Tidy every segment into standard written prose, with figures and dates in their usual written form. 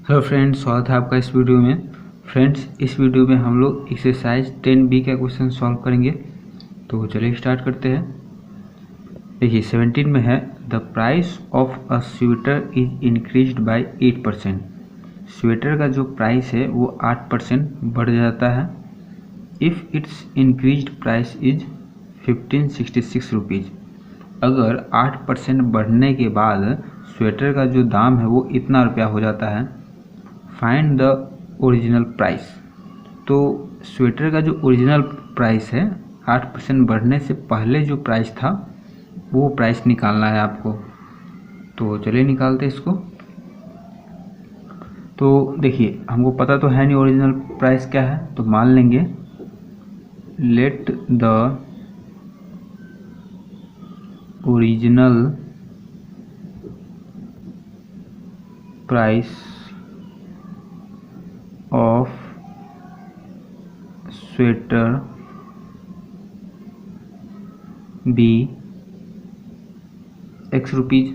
Hello friends, स्वागत है आपका इस वीडियो में। फ्रेंड्स, इस वीडियो में हम लोग एक्सरसाइज 10B का क्वेश्चन सॉल्व करेंगे। तो चलिए स्टार्ट करते हैं। देखिए 17 में है the price of a sweater is increased by 8%। Sweater का जो प्राइस है वो 8% बढ़ जाता है। If it's increased price is 1566 rupees. अगर 8% बढ़ने के बाद स्वेटर का जो दाम है वो इतना रुपया हो जाता है। Find the original price. तो स्वेटर का जो ओरिजिनल प्राइस है 8% बढ़ने से पहले जो प्राइस था वो प्राइस निकालना है आपको। तो चलिए निकालते हैं इसको। तो देखिए हमको पता तो है नहीं ओरिजिनल प्राइस क्या है, तो मान लेंगे let the original price of sweater be X rupees.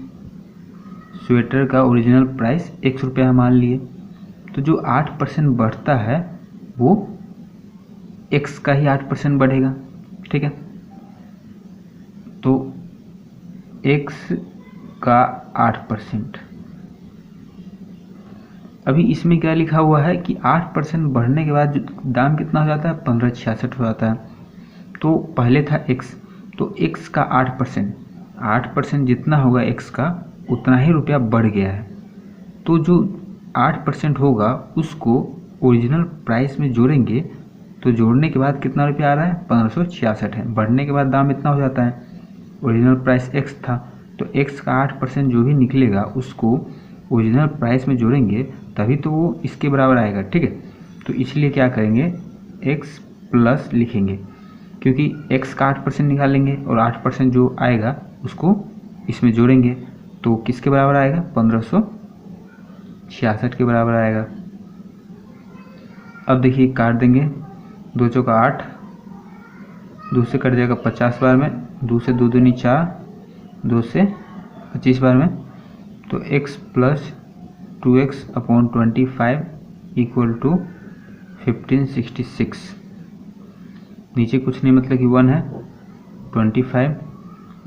Sweater का ओरिजिनल प्राइस एक्स रुपया मान लिए, तो जो 8% बढ़ता है वो एक्स का ही 8% बढ़ेगा। ठीक है, तो एक्स का 8%। अभी इसमें क्या लिखा हुआ है कि 8% बढ़ने के बाद दाम कितना हो जाता है, 1566 हो जाता है। तो पहले था x, तो x का 8% जितना होगा x का उतना ही रुपया बढ़ गया है। तो जो 8% होगा उसको ओरिजिनल प्राइस में जोड़ेंगे, तो जोड़ने के बाद कितना रुपया आ रहा है, 1566 है। बढ़ने के बाद दाम इतना हो जाता है। ओरिजिनल प्राइस x था, तो x का 8% जो भी निकलेगा उसको ओरिजिनल प्राइस में जोड़ेंगे तभी तो वो इसके बराबर आएगा। ठीक है, तो इसलिए क्या करेंगे, x प्लस लिखेंगे, क्योंकि x का 8% निकालेंगे और 8% जो आएगा उसको इसमें जोड़ेंगे तो किसके बराबर आएगा, 1566 के बराबर आएगा। अब देखिए काट देंगे, 2 चौका 8, 2 से कट जाएगा 50 बार में, 2 से 2 दूनी 4, 2 से 25 बार में, तो x plus 2x upon 25 equal to 1566। नीचे कुछ नहीं मतलब कि 1 है, 25,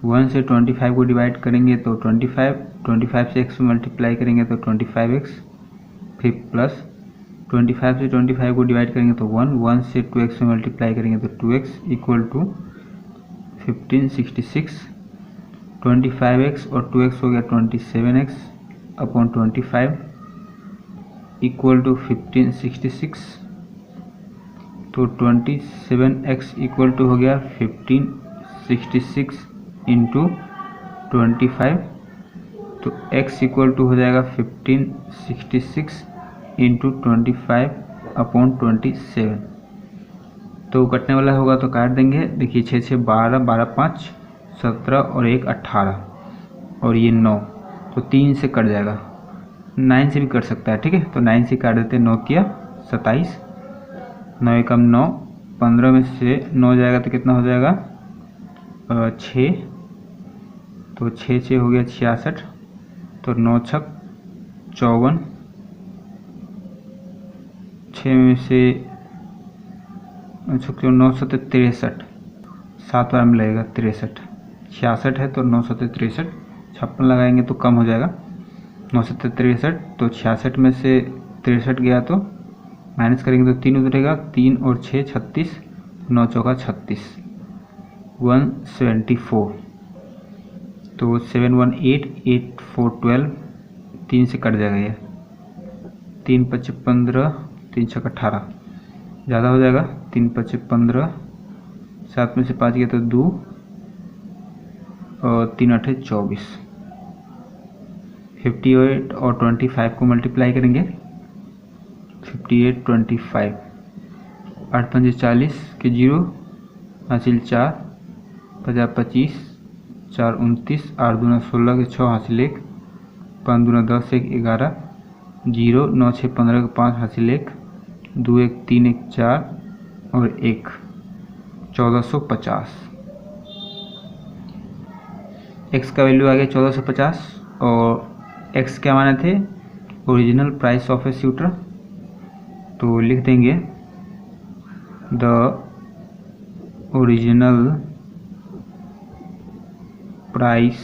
1 से 25 को डिवाइड करेंगे तो 25 से x मल्टीप्लाई करेंगे तो 25x, फिर प्लस 25 से 25 को डिवाइड करेंगे तो 1 से 2x में मल्टीप्लाई करेंगे तो 2x इक्वल टू 1566। 25x और 2x हो गया 27x अपॉन 25 इक्वल टू 1566। तो 27x इक्वल टू हो गया 1566 इंटू 25, तो x इक्वल टू हो जाएगा 1566 इंटू 25 अपॉन 27। तो कटने वाला होगा तो काट देंगे। देखिए 6 6 12, 12 5 17 और 1 18 और ये 9, तो 3 से कट जाएगा। 9 से भी कट सकता है। ठीक है, तो 9 से काट देते हैं। 9 किया 27, 9 एकम 9, 15 में से 9 जाएगा तो कितना हो जाएगा, 6, तो 6 6 हो गया 66, तो 9 छक 54, 6 में से 9 7 63, 7 बार में लगेगा 63, 66 है तो 9 7 63, 56 लगाएंगे तो कम हो जाएगा, 9 7 63, तो 66 में से 63 गया तो माइनस करेंगे तो 3 उतरेगा, 3 और 6 36, 9 चौका 36, 174, तो 718 8 4 12, 3 से कट जाएगा ये, 3 5 15, 3 6 18, ज़्यादा हो जाएगा, 3 5 15, 7 में से 5 गया तो 2 और 3 8 24, 58 और 25 को मल्टीप्लाई करेंगे, 58 25, 8 5 40 के 0 हासिल 4, 50 25, 4 29, 8 दूना 16 के 6 हासिल 1, 5 दूना 10 1 11, 0 9 6 15 के 5 हासिल 1, 2 1 3 1 4 और 1, 1450। x का वैल्यू आ गया 1450 और x क्या माने थे, original price of a sweater, तो लिख देंगे the original price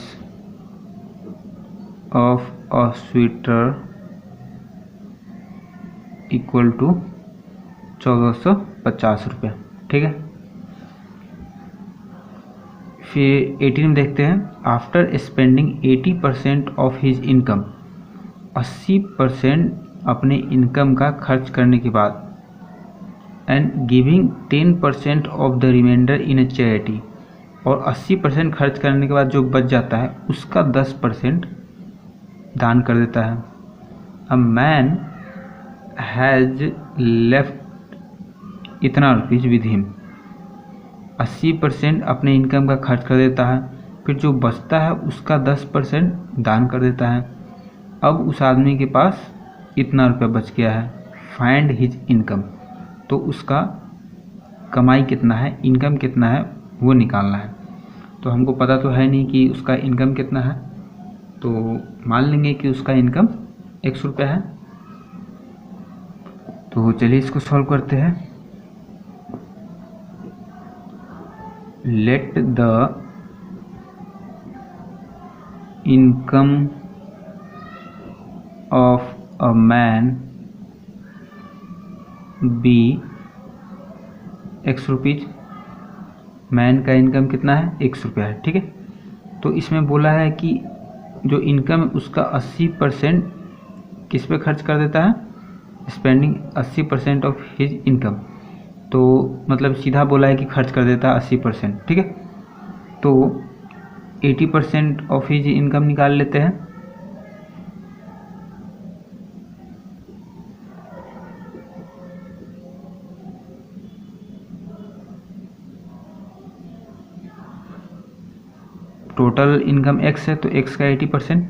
of a sweater equal to 1450 रुपये। ठीक है, फिर 18 में देखते हैं, after spending 80% of his income, 80% अपने इनकम का खर्च करने के बाद, and giving 10% of the remainder in a charity, और 80% खर्च करने के बाद जो बच जाता है उसका 10% दान कर देता है। अ मैन हैज लेफ्ट इतना रुपीज विद हिम, 80% अपने इनकम का खर्च कर देता है, फिर जो बचता है उसका 10% दान कर देता है। अब उस आदमी के पास इतना रुपया बच गया है, फाइंड हिज इनकम, तो उसका कमाई कितना है, इनकम कितना है वो निकालना है। तो हमको पता तो है नहीं कि उसका इनकम कितना है, तो मान लेंगे कि उसका इनकम 100 रुपया है। तो चलिए इसको सॉल्व करते हैं। Let the income of a man B 100 rupees, man का इनकम कितना है, 100 रुपया है। ठीक है, तो इसमें बोला है कि जो इनकम है उसका 80% किस पे खर्च कर देता है, स्पेंडिंग 80% ऑफ हिज इनकम, तो मतलब सीधा बोला है कि खर्च कर देता है 80%। ठीक है, तो 80% ऑफ हिज इनकम निकाल लेते हैं। टोटल इनकम x है तो x का 80%,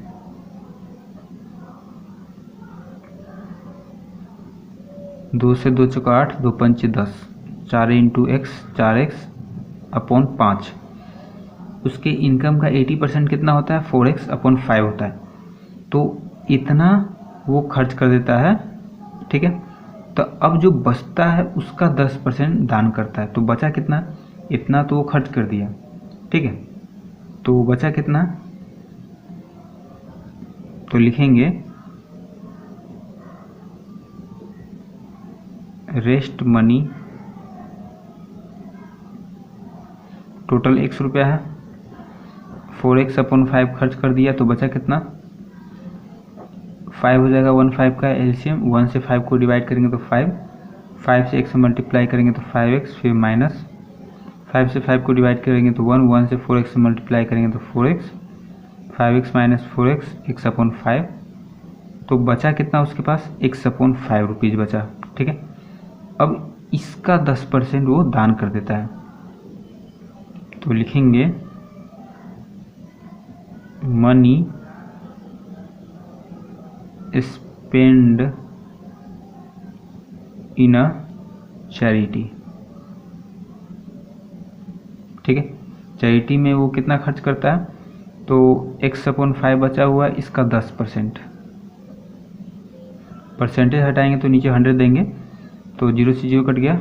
दो से 2 चौका 8, 2 पंचे 10, 4 इंटू एक्स 4x अपॉन 5। उसके इनकम का 80% कितना होता है, 4x अपॉन 5 होता है, तो इतना वो खर्च कर देता है। ठीक है, तो अब जो बचता है उसका 10% दान करता है, तो बचा कितना, इतना तो वो खर्च कर दिया। ठीक है, तो बचा कितना, तो लिखेंगे रेस्ट मनी, टोटल 100 रुपया है, 4x अपॉन 5 खर्च कर दिया, तो बचा कितना, 5 हो जाएगा, 1 5 का एलसीएम, 1 से 5 को डिवाइड करेंगे तो 5, 5 से x मल्टीप्लाई करेंगे तो 5x, फिर माइनस 5 से 5 को डिवाइड करेंगे तो 1, 1 से 4x से मल्टीप्लाई करेंगे तो 4x, 5x minus 4x, x upon 5, तो बचा कितना उसके पास, x अपॉन 5 रुपीज़ बचा। ठीक है, अब इसका 10% वो दान कर देता है, तो लिखेंगे मनी स्पेंड इन अ चैरिटी। ठीक है, चैरिटी में वो कितना खर्च करता है, तो x अपॉन 5 बचा हुआ है, इसका 10%, परसेंटेज हटाएंगे तो नीचे 100 देंगे, तो 0 से 0 कट गया,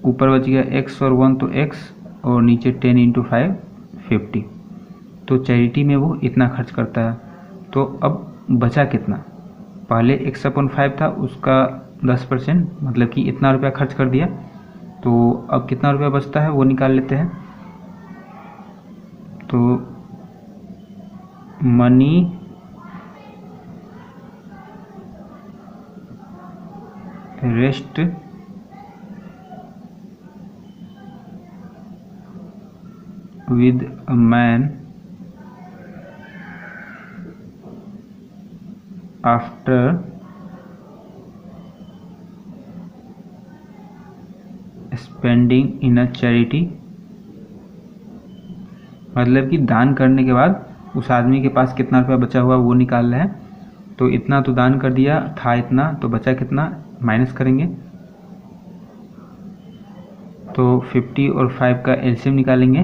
ऊपर बच गया x और 1 तो x, और नीचे 10 इंटू 5 50, तो चैरिटी में वो इतना खर्च करता है। तो अब बचा कितना, पहले x अपॉन 5 था उसका 10%, मतलब कि इतना रुपया खर्च कर दिया, तो अब कितना रुपया बचता है वो निकाल लेते हैं। तो money rest with a man after spending in a charity, मतलब कि दान करने के बाद उस आदमी के पास कितना रुपया बचा हुआ वो निकाल रहे हैं। तो इतना तो दान कर दिया था, इतना तो बचा कितना, माइनस करेंगे, तो 50 और 5 का एलसीएम निकालेंगे,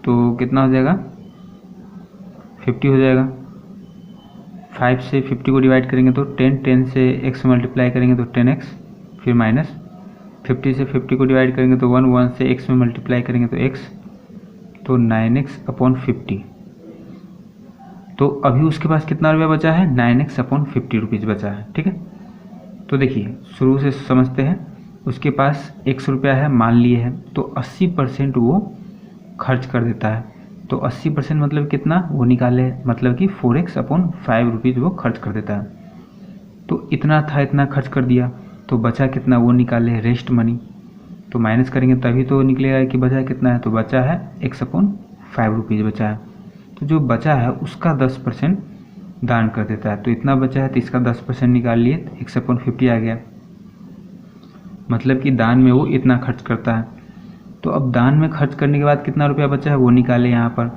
तो कितना हो जाएगा, 50 हो जाएगा, 5 से 50 को डिवाइड करेंगे तो 10, 10 से x मल्टीप्लाई करेंगे तो 10x, फिर माइनस 50 से 50 को डिवाइड करेंगे तो 1, 1 से x में मल्टीप्लाई करेंगे तो x, तो 9x अपॉन 50। तो अभी उसके पास कितना रुपया बचा है, 9x अपॉन 50 रुपीज़ बचा है। ठीक है, तो देखिए शुरू से समझते हैं। उसके पास x रुपया है मान लिए है, तो 80% वो खर्च कर देता है। तो 80% मतलब कितना वो निकाले, मतलब कि 4x अपॉन 5 रुपीज़ वो खर्च कर देता है। तो इतना था, इतना खर्च कर दिया, तो बचा कितना वो निकाले, रेस्ट मनी। तो माइनस करेंगे तभी तो निकलेगा कि बचा कितना है, तो बचा है x अपॉन 5 रुपीज़ बचा है। तो जो बचा है उसका 10% दान कर देता है। तो इतना बचा है तो इसका 10% निकाल लिए, तो x अपॉन 50 आ गया। मतलब कि दान में वो इतना खर्च करता है। तो अब दान में खर्च करने के बाद कितना रुपया बचा है वो निकाले। यहाँ पर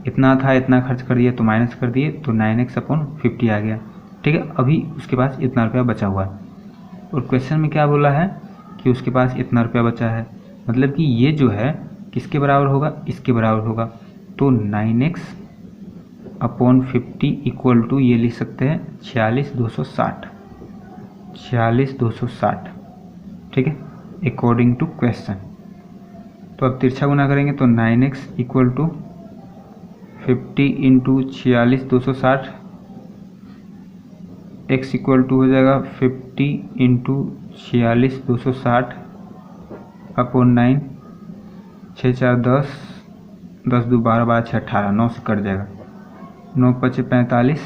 इतना था, इतना खर्च कर दिए तो माइनस कर दिए, तो 9x अपॉन 50 आ गया। ठीक है, अभी उसके पास इतना रुपया बचा हुआ है। और क्वेश्चन में क्या बोला है कि उसके पास इतना रुपया बचा है, मतलब कि ये जो है किसके बराबर होगा, इसके बराबर होगा। तो 9x अपॉन 50 इक्वल टू ये लिख सकते हैं 46,260, 46,260। ठीक है, अकॉर्डिंग टू क्वेश्चन। तो अब तिरछा गुना करेंगे तो 9x equal to 50 into 46,260, x equal to हो जाएगा 50 इंटू 46,260 अपॉन 9, 6 4 10, 10 2 12, 12 6 18, 9 से कट जाएगा, 9 5 45,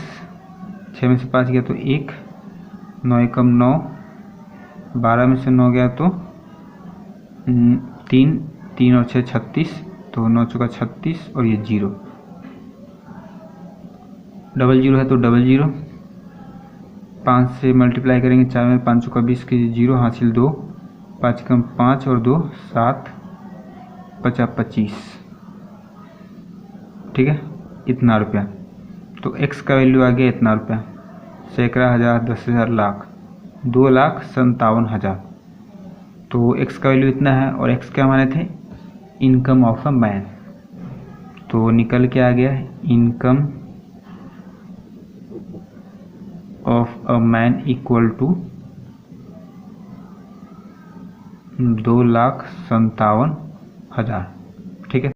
6 में से 5 गया तो 1, 9 एकम 9, 12 में से 9 गया तो 3, 3 और 6 36, तो 9 चौका 36 और ये 0, डबल 0 है तो डबल 0, 5 से मल्टीप्लाई करेंगे 4 में, 5 चौका 20 के 0 हासिल 2, 5 कम 5 और 2 7, 50 25। ठीक है, इतना रुपया। तो x का वैल्यू आ गया इतना रुपया, सैकड़ा, हज़ार, 10,000, लाख, 2,57,000। तो x का वैल्यू इतना है और x क्या माने थे, इनकम ऑफ अ मैन। तो निकल के आ गया income of a man equal to 2,57,000।